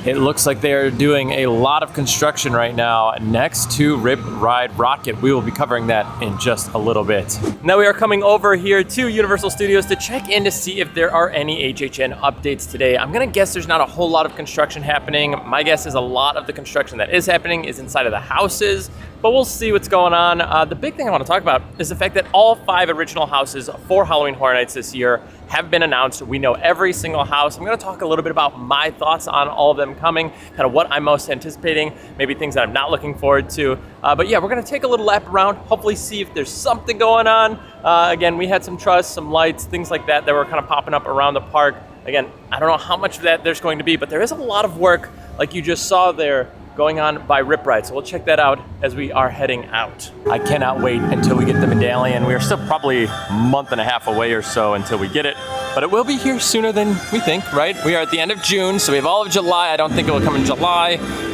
It looks like they are doing a lot of construction right now next to Rip Ride Rockit. We will be covering that in just a little bit. Now we are coming over here to Universal Studios to check in to see if there are any HHN updates today. I'm gonna guess there's not a whole lot of construction happening. My guess is a lot of the construction that is happening is inside of the houses, but we'll see what's going on. The big thing I want to talk about is the fact that all 5 original houses for Halloween Horror Nights this year have been announced. We know every single house. I'm going to talk a little bit about my thoughts on all of them coming, kind of what I'm most anticipating, maybe things that I'm not looking forward to. But yeah, we're going to take a little lap around, hopefully see if there's something going on. Again, we had some truss, some lights, things like that were kind of popping up around the park. Again, I don't know how much of that there's going to be, but there is a lot of work, like you just saw there, going on by Rip Ride. So we'll check that out as we are heading out. I cannot wait until we get the medallion. We are still probably a month and a half away or so until we get it, but it will be here sooner than we think, right? We are at the end of June, so we have all of July. I don't think it will come in July,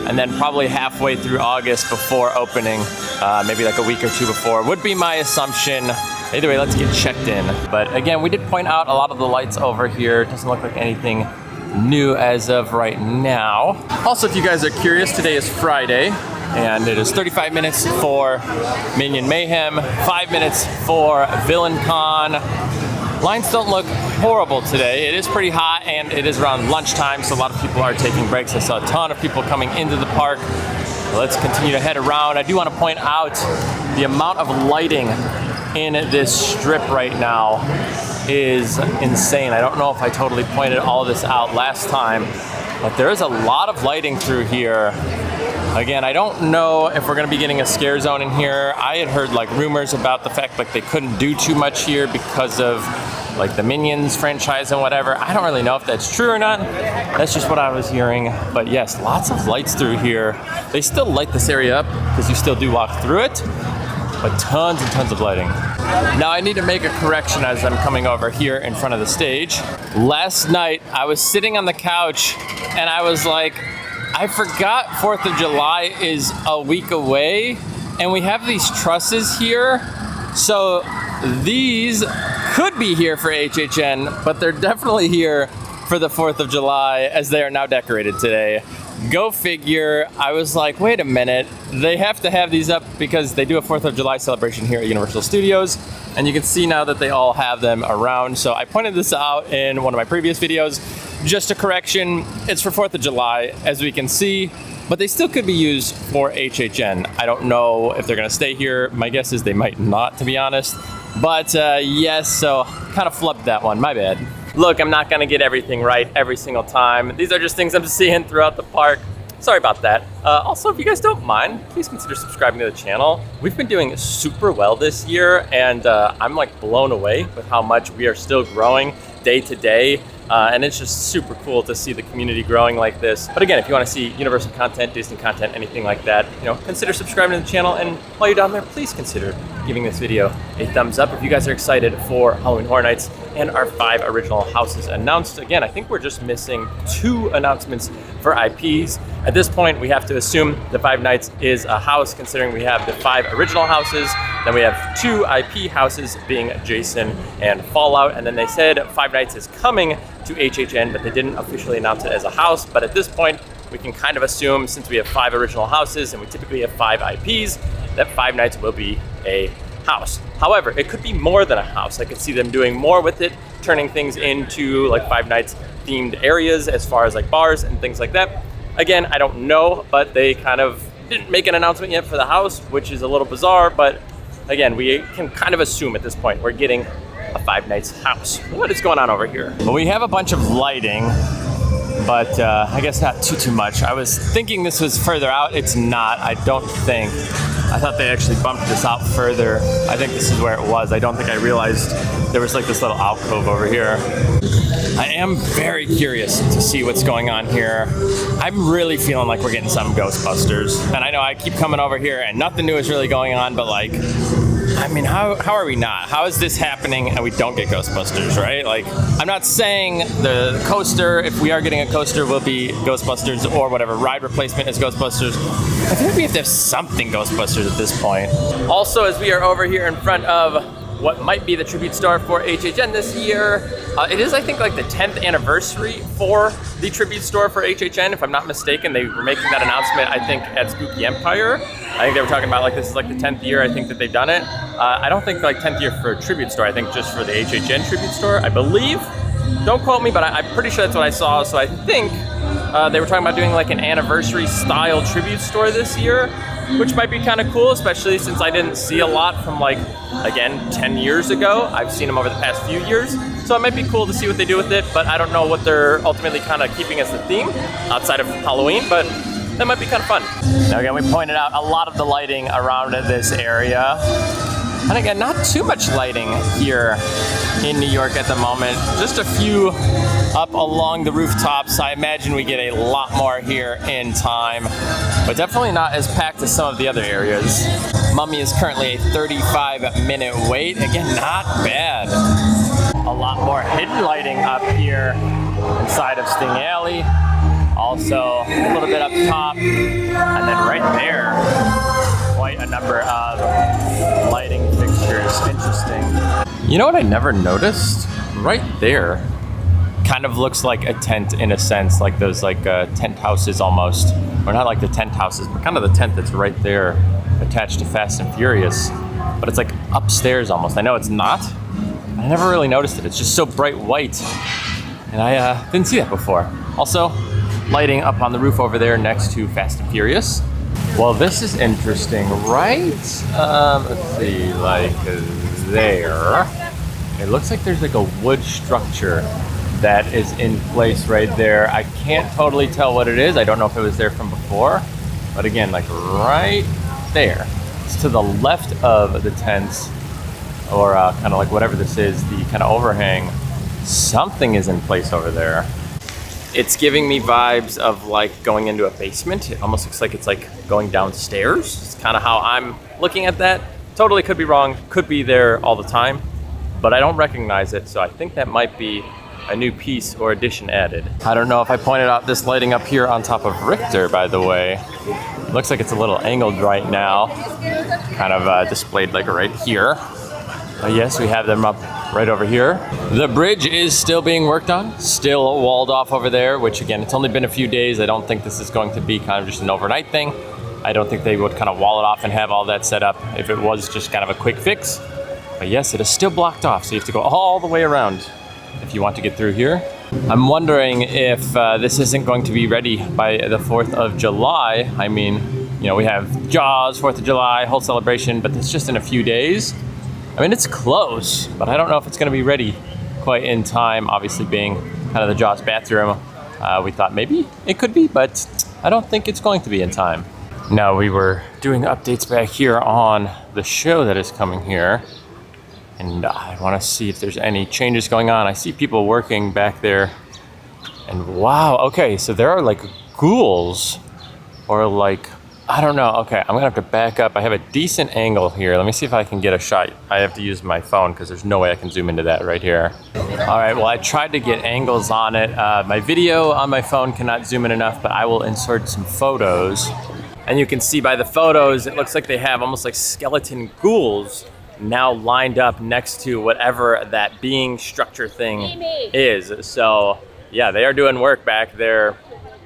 and then probably halfway through August before opening, maybe like a week or two before, would be my assumption. Either way, let's get checked in. But again, we did point out a lot of the lights over here. It doesn't look like anything new as of right now. Also, if you guys are curious, today is Friday, and it is 35 minutes for Minion Mayhem, 5 minutes for VillainCon. Lines don't look horrible today. It is pretty hot, and it is around lunchtime, so a lot of people are taking breaks. I saw a ton of people coming into the park. Let's continue to head around. I do want to point out the amount of lighting in this strip right now is insane. I don't know if I totally pointed all of this out last time, but there is a lot of lighting through here. Again, I don't know if we're gonna be getting a scare zone in here. I had heard like rumors about the fact like they couldn't do too much here because of like the Minions franchise and whatever. I don't really know if that's true or not. That's just what I was hearing. But yes, lots of lights through here. They still light this area up because you still do walk through it, but tons and tons of lighting. Now I need to make a correction as I'm coming over here in front of the stage. Last night I was sitting on the couch and I was like, I forgot 4th of July is a week away and we have these trusses here. So these could be here for HHN, but they're definitely here for the 4th of July as they are now decorated today. Go figure. I was like, wait a minute, they have to have these up because they do a 4th of July celebration here at Universal Studios, and you can see now that they all have them around. So I pointed this out in one of my previous videos. Just a correction, it's for 4th of July, as we can see, but they still could be used for HHN. I don't know if they're gonna stay here. My guess is they might not, to be honest. But yes, so kind of flubbed that one, my bad. Look, I'm not gonna get everything right every single time. These are just things I'm seeing throughout the park. Sorry about that. Also, if you guys don't mind, please consider subscribing to the channel. We've been doing super well this year, and I'm like blown away with how much we are still growing day to day. And it's just super cool to see the community growing like this. But again, if you want to see Universal content, Disney content, anything like that, consider subscribing to the channel. And while you're down there, please consider giving this video a thumbs up if you guys are excited for Halloween Horror Nights and our 5 original houses announced. Again, I think we're just missing 2 announcements for IPs. At this point, we have to assume the Five Nights is a house, considering we have the 5 original houses. Then we have 2 IP houses, being Jason and Fallout. And then they said Five Nights is coming to HHN, but they didn't officially announce it as a house. But at this point, we can kind of assume, since we have 5 original houses and we typically have 5 IPs, that Five Nights will be a house. However, it could be more than a house. I could see them doing more with it, turning things into like Five Nights themed areas as far as like bars and things like that. Again, I don't know, but they kind of didn't make an announcement yet for the house, which is a little bizarre, but again, we can kind of assume at this point we're getting a Five Nights house. What is going on over here? Well, we have a bunch of lighting, but I guess not too much. I was thinking this was further out. It's not, I don't think. I thought they actually bumped this out further. I think this is where it was. I don't think I realized there was like this little alcove over here. I am very curious to see what's going on here. I'm really feeling like we're getting some Ghostbusters. And I know I keep coming over here and nothing new is really going on, but like, I mean, how are we not? How is this happening and we don't get Ghostbusters, right? Like, I'm not saying the coaster, if we are getting a coaster, will be Ghostbusters, or whatever ride replacement is Ghostbusters. I feel like we have to have something Ghostbusters at this point. Also, as we are over here in front of what might be the tribute store for HHN this year. It is, I think, like the 10th anniversary for the tribute store for HHN. If I'm not mistaken, they were making that announcement, I think, at Spooky Empire. I think they were talking about like this is like the 10th year, I think, that they've done it. I don't think like 10th year for a tribute store. I think just for the HHN tribute store, I believe. Don't quote me, but I'm pretty sure that's what I saw. So I think they were talking about doing like an anniversary style tribute store this year, which might be kind of cool, especially since I didn't see a lot from like, again, 10 years ago. I've seen them over the past few years. So it might be cool to see what they do with it, but I don't know what they're ultimately kind of keeping as the theme outside of Halloween, but that might be kind of fun. Now again, we pointed out a lot of the lighting around this area. And again, not too much lighting here in New York at the moment. Just a few up along the rooftops. I imagine we get a lot more here in time, but definitely not as packed as some of the other areas. Mummy is currently a 35-minute wait. Again, not bad. A lot more hidden lighting up here inside of Sting Alley. Also, a little bit up top, and then right there, quite a number of lighting fixtures. Interesting. You know what I never noticed? Right there, kind of looks like a tent in a sense, like those like tent houses almost. Or not like the tent houses, but kind of the tent that's right there attached to Fast and Furious. But it's like upstairs almost. I know it's not. I never really noticed it. It's just so bright white. And I didn't see that before. Also, lighting up on the roof over there next to Fast and Furious. Well, this is interesting, right? Let's see, like there. It looks like there's like a wood structure that is in place right there. I can't totally tell what it is. I don't know if it was there from before, but again, like right there. It's to the left of the tents, or kind of like whatever this is, the kind of overhang. Something is in place over there. It's giving me vibes of like going into a basement. It almost looks like it's like going downstairs. It's kind of how I'm looking at that. Totally could be wrong, could be there all the time, but I don't recognize it. So I think that might be a new piece or addition added. I don't know if I pointed out this lighting up here on top of Richter, by the way. Looks like it's a little angled right now. Kind of displayed like right here. But yes, we have them up right over here. The bridge is still being worked on, still walled off over there, which again, it's only been a few days. I don't think this is going to be kind of just an overnight thing. I don't think they would kind of wall it off and have all that set up if it was just kind of a quick fix. But yes, it is still blocked off, so you have to go all the way around if you want to get through here. I'm wondering if this isn't going to be ready by the 4th of July. I mean, you know, we have Jaws, 4th of July, whole celebration, but it's just in a few days. I mean, it's close, but I don't know if it's going to be ready quite in time. Obviously, being kind of the Jaws bathroom, we thought maybe it could be, but I don't think it's going to be in time. Now, we were doing updates back here on the show that is coming here, and I want to see if there's any changes going on. I see people working back there, and wow, okay, so there are like ghouls, or like, I don't know. Okay, I'm gonna have to back up. I have a decent angle here. Let me see if I can get a shot. I have to use my phone because there's no way I can zoom into that right here. All right, well, I tried to get angles on it. My video on my phone cannot zoom in enough, but I will insert some photos. And you can see by the photos, it looks like they have almost like skeleton ghouls now lined up next to whatever that being structure thing is. So yeah, they are doing work back there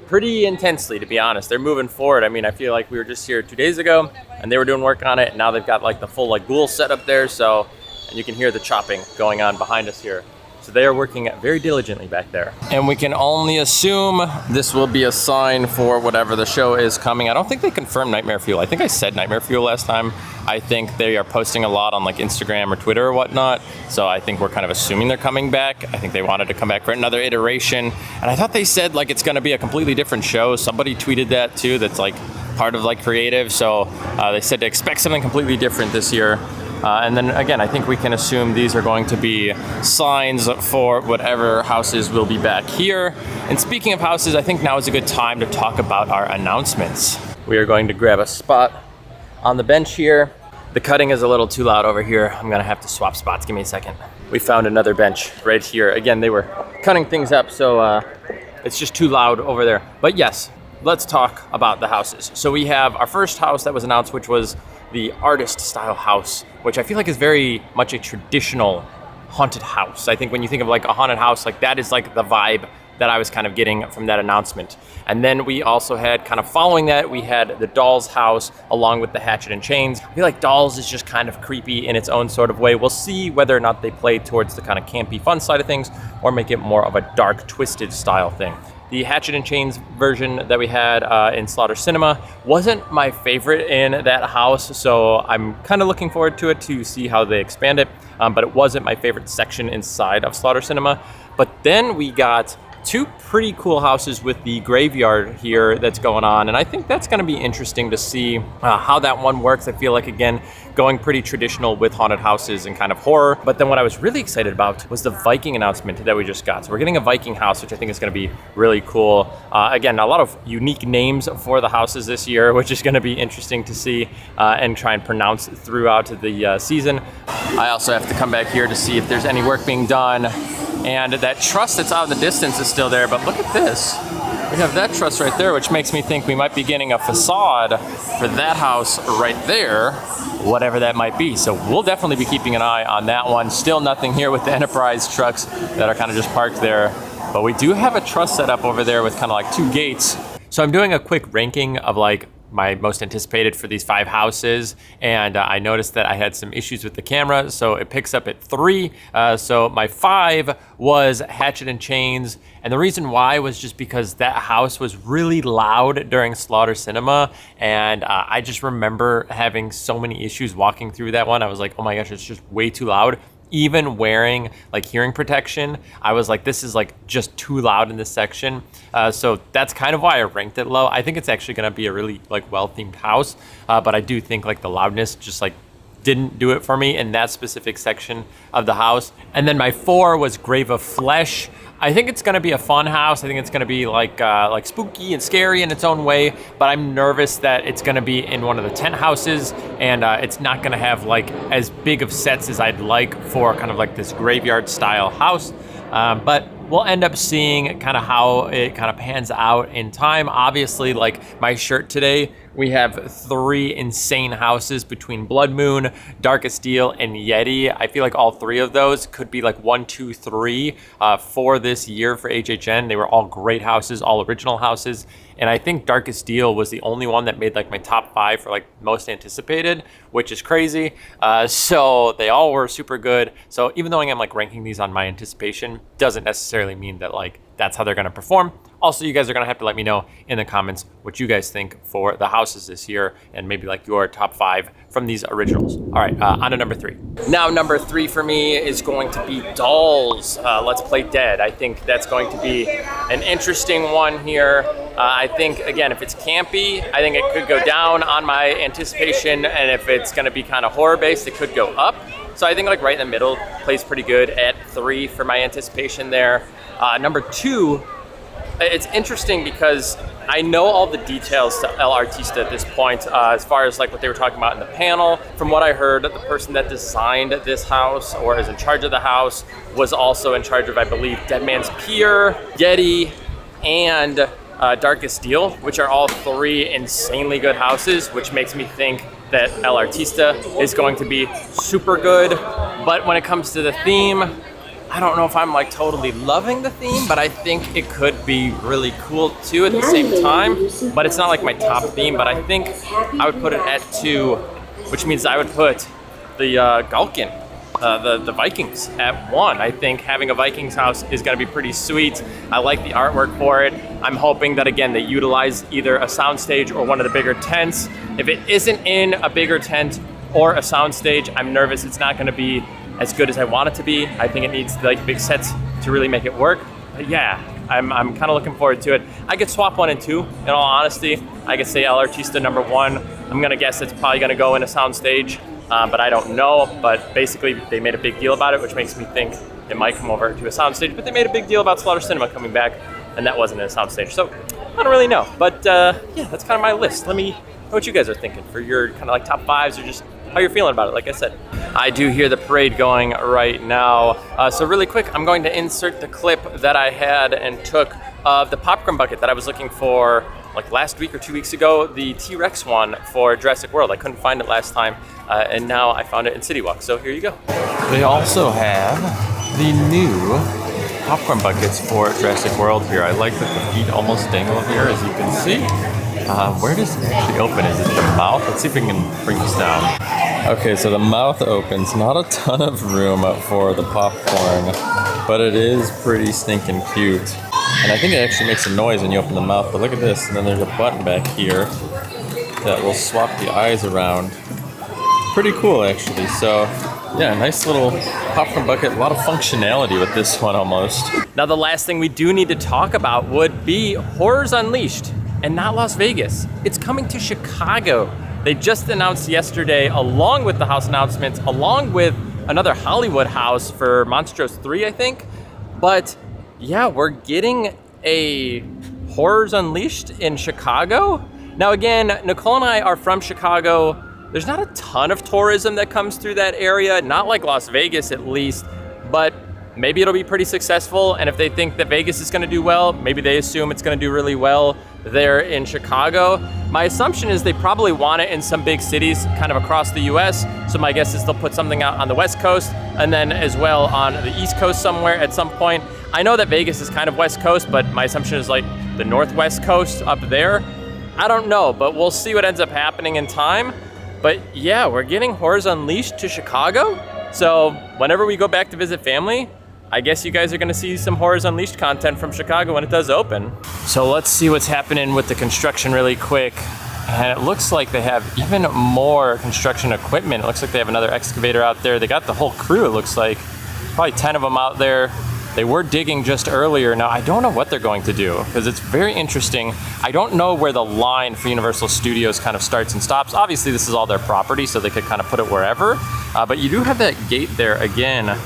pretty intensely, to be honest. They're moving forward. I mean, I feel like we were just here 2 days ago and they were doing work on it. Now they've got like the full like ghoul set up there. So, and you can hear the chopping going on behind us here. So they are working very diligently back there. And we can only assume this will be a sign for whatever the show is coming. I don't think they confirmed Nightmare Fuel. I think I said Nightmare Fuel last time. I think they are posting a lot on like Instagram or Twitter or whatnot. So I think we're kind of assuming they're coming back. I think they wanted to come back for another iteration. And I thought they said like it's gonna be a completely different show. Somebody tweeted that too, that's like part of like creative. So they said to expect something completely different this year. And then again, I think we can assume these are going to be signs for whatever houses will be back here. And speaking of houses, I think now is a good time to talk about our announcements. We are going to grab a spot on the bench here. The cutting is a little too loud over here. I'm gonna have to swap spots. Give me a second. We found another bench right here. Again, they were cutting things up, so it's just too loud over there. But yes, let's talk about the houses. So we have our first house that was announced, which was the artist style house, which I feel like is very much a traditional haunted house. I think when you think of like a haunted house, like that is like the vibe that I was kind of getting from that announcement. And then we also had, kind of following that, we had the Dolls house along with the Hatchet and Chains. I feel like Dolls is just kind of creepy in its own sort of way. We'll see whether or not they play towards the kind of campy fun side of things or make it more of a dark twisted style thing. The Hatchet and Chains version that we had in Slaughter Cinema wasn't my favorite in that house, so I'm kind of looking forward to it to see how they expand it, but it wasn't my favorite section inside of Slaughter Cinema. But then we got two pretty cool houses with the graveyard here that's going on, and I think that's going to be interesting to see how that one works. I feel like, again, going pretty traditional with haunted houses and kind of horror. But then what I was really excited about was the Viking announcement that we just got. So we're getting a Viking house, which I think is going to be really cool. Again, a lot of unique names for the houses this year, which is going to be interesting to see and try and pronounce throughout the season. I also have to come back here to see if there's any work being done. And that truss that's out in the distance is still there, but look at this. We have that truss right there, which makes me think we might be getting a facade for that house right there, whatever that might be. So we'll definitely be keeping an eye on that one. Still nothing here with the Enterprise trucks that are kind of just parked there. But we do have a truss set up over there with kind of like two gates. So I'm doing a quick ranking of like my most anticipated for these 5 houses, and I noticed that I had some issues with the camera, so it picks up at 3. So my 5 was Hatchet and Chains, and the reason why was just because that house was really loud during Slaughter Cinema, and I just remember having so many issues walking through that one. I was like, oh my gosh, it's just way too loud. Even wearing like hearing protection, I was like, this is like just too loud in this section. So that's kind of why I ranked it low. I think it's actually gonna be a really like well-themed house, but I do think like the loudness just like didn't do it for me in that specific section of the house. And then my 4 was Grave of Flesh. I think it's gonna be a fun house. I think it's gonna be like spooky and scary in its own way, but I'm nervous that it's gonna be in one of the tent houses, and it's not gonna have like as big of sets as I'd like for kind of like this graveyard style house. But we'll end up seeing kind of how it kind of pans out in time. Obviously, like my shirt today, we have 3 insane houses between Blood Moon, Darkest Deal, and Yeti. I feel like all 3 of those could be like 1, 2, 3 for this year for HHN. They were all great houses, all original houses. And I think Darkest Deal was the only one that made like my top 5 for like most anticipated, which is crazy. So they all were super good. So even though I am like ranking these on my anticipation, doesn't necessarily mean that like that's how they're gonna perform. Also, you guys are gonna have to let me know in the comments what you guys think for the houses this year, and maybe like your top 5 from these originals. All right, on to number 3. Now, number 3 for me is going to be Dolls, Let's Play Dead. I think that's going to be an interesting one here. I think, again, if it's campy, I think it could go down on my anticipation, and if it's gonna be kind of horror-based, it could go up. So I think like right in the middle plays pretty good at 3 for my anticipation there. Number 2, it's interesting because I know all the details to El Artista at this point, as far as like what they were talking about in the panel. From what I heard, the person that designed this house or is in charge of the house was also in charge of, I believe, Dead Man's Pier, Yeti, and Darkest Deal, which are all 3 insanely good houses, which makes me think that El Artista is going to be super good. But when it comes to the theme, I don't know if I'm like totally loving the theme, but I think it could be really cool too at the same time. But it's not like my top theme, but I think I would put it at 2, which means I would put the Galkin, the Vikings, at 1. I think having a Vikings house is gonna be pretty sweet. I like the artwork for it. I'm hoping that, again, they utilize either a soundstage or one of the bigger tents. If it isn't in a bigger tent or a soundstage, I'm nervous it's not gonna be as good as I want it to be. I think it needs like big sets to really make it work. But yeah, I'm kind of looking forward to it. I could swap 1 and 2, in all honesty. I could say El Artista number 1. I'm gonna guess it's probably gonna go in a soundstage, but I don't know. But basically, they made a big deal about it, which makes me think it might come over to a soundstage. But they made a big deal about Slaughter Cinema coming back, and that wasn't in a soundstage. So I don't really know. But yeah, that's kind of my list. Let me know what you guys are thinking for your kind of like top 5s, or just how you're feeling about it. Like I said, I do hear the parade going right now. So really quick, I'm going to insert the clip that I had and took of the popcorn bucket that I was looking for like last week or 2 weeks ago, the T-Rex one for Jurassic World. I couldn't find it last time, and now I found it in City Walk, so here you go. They also have the new popcorn buckets for Jurassic World here. I like that the feet almost dangle over here, as you can see. Where does it actually open? Is it the mouth? Let's see if we can bring this down. Okay, so the mouth opens. Not a ton of room for the popcorn, but it is pretty stinking cute. And I think it actually makes a noise when you open the mouth, but look at this. And then there's a button back here that will swap the eyes around. Pretty cool, actually. So, yeah, nice little popcorn bucket. A lot of functionality with this one almost. Now, the last thing we do need to talk about would be Horrors Unleashed. And not Las Vegas. It's coming to Chicago. They just announced yesterday, along with the house announcements, along with another Hollywood house for Monstros 3, I think. But yeah, we're getting a Horrors Unleashed in Chicago. Now again, Nicole and I are from Chicago. There's not a ton of tourism that comes through that area, not like Las Vegas at least, but maybe it'll be pretty successful. And if they think that Vegas is gonna do well, maybe they assume it's gonna do really well there in Chicago. My assumption is they probably want it in some big cities kind of across the US. So my guess is they'll put something out on the West Coast and then as well on the East Coast somewhere at some point. I know that Vegas is kind of West Coast, but my assumption is like the Northwest Coast up there. I don't know, but we'll see what ends up happening in time. But yeah, we're getting Horrors Unleashed to Chicago. So whenever we go back to visit family, I guess you guys are gonna see some Horrors Unleashed content from Chicago when it does open. So let's see what's happening with the construction really quick. And it looks like they have even more construction equipment. It looks like they have another excavator out there. They got the whole crew, it looks like. Probably 10 of them out there. They were digging just earlier. Now, I don't know what they're going to do because it's very interesting. I don't know where the line for Universal Studios kind of starts and stops. Obviously, this is all their property, so they could kind of put it wherever. But you do have that gate there again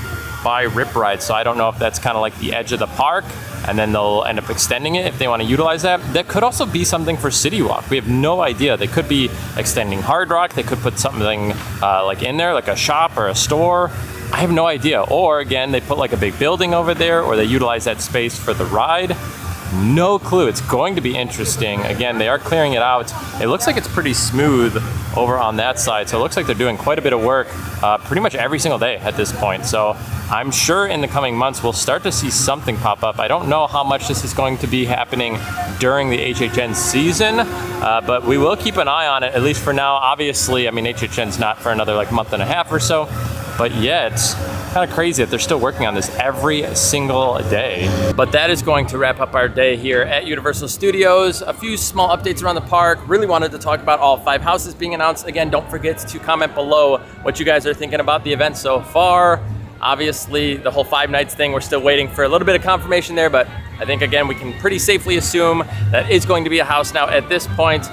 by Rip Ride, so I don't know if that's kind of like the edge of the park and then they'll end up extending it if they want to utilize that. That could also be something for City Walk. We have no idea. They could be extending Hard Rock. They could put something like in there, like a shop or a store. I have no idea. Or again, they put like a big building over there, or they utilize that space for the ride. No clue. It's going to be interesting. Again, they are clearing it out. It looks like it's pretty smooth over on that side. So it looks like they're doing quite a bit of work pretty much every single day at this point. So I'm sure in the coming months, we'll start to see something pop up. I don't know how much this is going to be happening during the HHN season, but we will keep an eye on it, at least for now. Obviously, I mean, HHN's not for another like month and a half or so, but yeah, it's kind of crazy that they're still working on this every single day. But that is going to wrap up our day here at Universal Studios. A few small updates around the park. Really wanted to talk about all 5 houses being announced. Again, don't forget to comment below what you guys are thinking about the event so far. Obviously, the whole 5 nights thing, we're still waiting for a little bit of confirmation there, but I think, again, we can pretty safely assume that is going to be a house now at this point.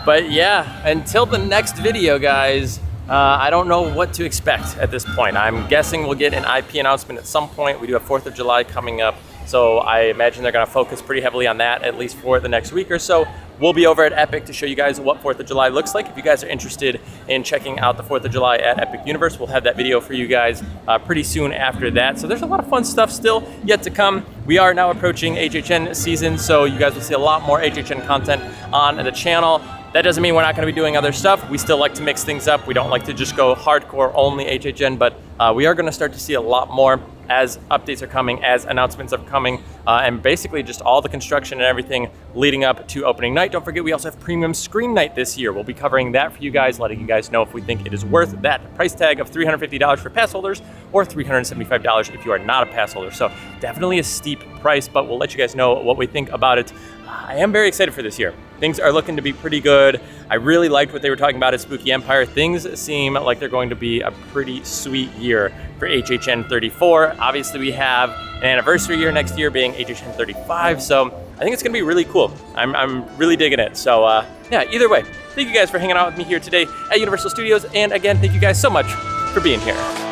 But yeah, until the next video, guys, I don't know what to expect at this point. I'm guessing we'll get an IP announcement at some point. We do have 4th of July coming up, so I imagine they're gonna focus pretty heavily on that, at least for the next week or so. We'll be over at Epic to show you guys what 4th of July looks like. If you guys are interested in checking out the 4th of July at Epic Universe, we'll have that video for you guys pretty soon after that. So there's a lot of fun stuff still yet to come. We are now approaching HHN season, so you guys will see a lot more HHN content on the channel. That doesn't mean we're not gonna be doing other stuff. We still like to mix things up. We don't like to just go hardcore only HHN, but we are gonna start to see a lot more as updates are coming, as announcements are coming, and basically just all the construction and everything leading up to opening night. Don't forget, we also have Premium Screen Night this year. We'll be covering that for you guys, letting you guys know if we think it is worth that price tag of $350 for pass holders or $375 if you are not a pass holder. So definitely a steep price, but we'll let you guys know what we think about it. I am very excited for this year. Things are looking to be pretty good. I really liked what they were talking about at Spooky Empire. Things seem like they're going to be a pretty sweet year for HHN 34. Obviously, we have an anniversary year next year being HHN 35, so I think it's gonna be really cool. I'm really digging it. So yeah, either way, thank you guys for hanging out with me here today at Universal Studios. And again, thank you guys so much for being here.